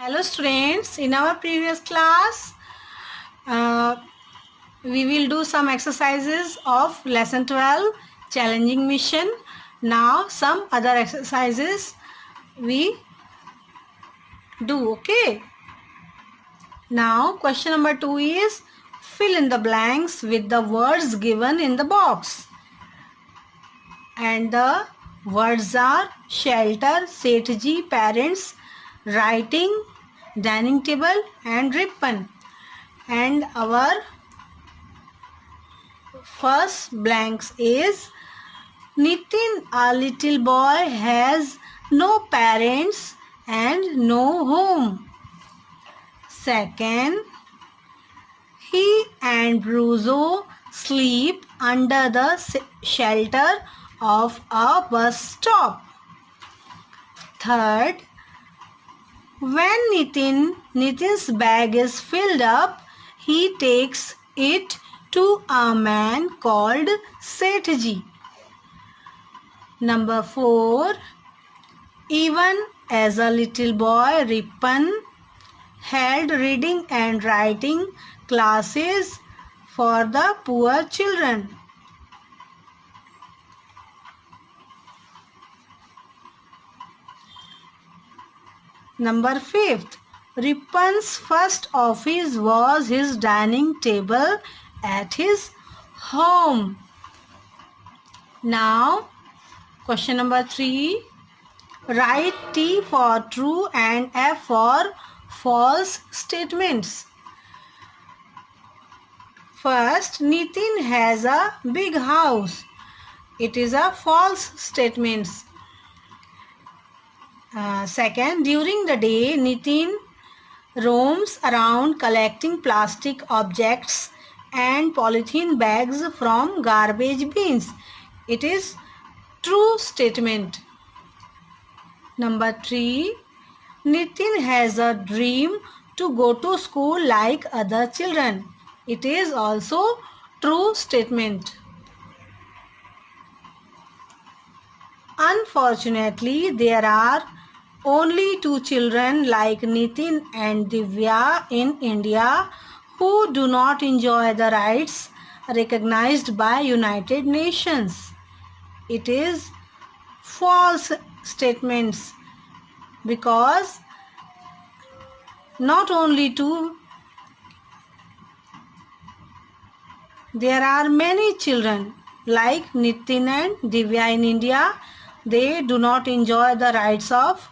Hello students, in our previous class uh, we will do some exercises of lesson 12 challenging mission. Now some other exercises we do. Okay. Now question number 2 is fill in the blanks with the words given in the box. And the words are shelter, Sethji, parents, writing, dining table and ribbon. And our first blanks is Nitin, a little boy, has no parents and no home. Second, he and Bruzo sleep under the shelter of a bus stop. Third, when Nitin's bag is filled up, he takes it to a man called Sethji. Number 4, even as a little boy, Ripan held reading and writing classes for the poor children. Number 5, Ripan's first office was his dining table at his home. Now, question number 3. Write T for true and F for false statements. First, Nitin has a big house. It is a false statement. Second, during the day, Nitin roams around collecting plastic objects and polythene bags from garbage bins. It is true statement. Number 3, Nitin has a dream to go to school like other children. It is also true statement. Unfortunately, there are only 2 children like Nitin and Divya in India who do not enjoy the rights recognized by United Nations. It is false statements because not only 2, there are many children like Nitin and Divya in India. They do not enjoy the rights of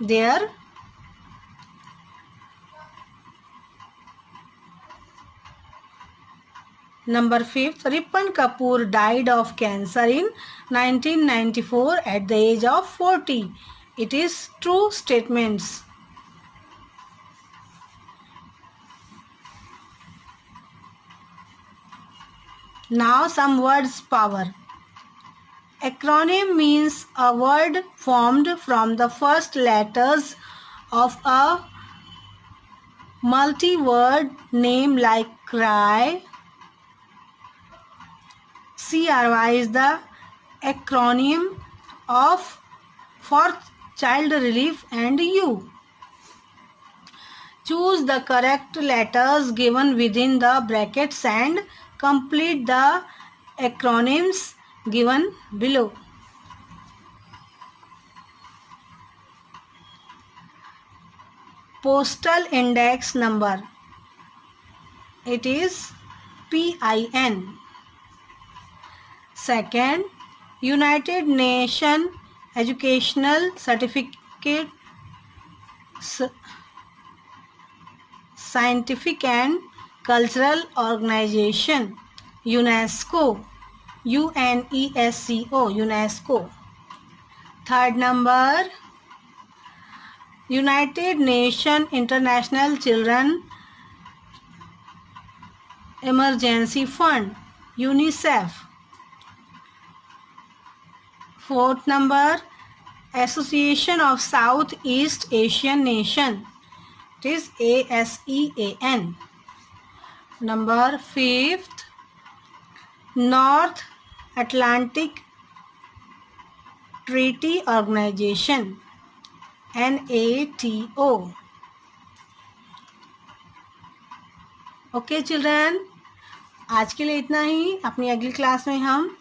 their Number 5, Ripan Kapoor died of cancer in 1994 at the age of 40. It is true statements. Now some words power. Acronym means a word formed from the first letters of a multi-word name like cry. CRY is the acronym of for Child Relief and You. Choose the correct letters given within the brackets and complete the acronyms given below. Postal Index Number. It is PIN. Second, United Nations Educational Certificate Scientific and Cultural Organization, UNESCO, UNESCO, UNESCO. Third number, United Nations International Children Emergency Fund, UNICEF. Fourth number, Association of Southeast Asian Nation. It is ASEAN. Number 5th, North Atlantic Treaty Organization NATO. Okay children, आज के लिए इतना ही। अपनी अगली class में हम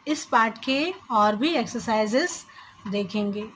इस part के और भी एक्सरसाइजेस देखेंगे।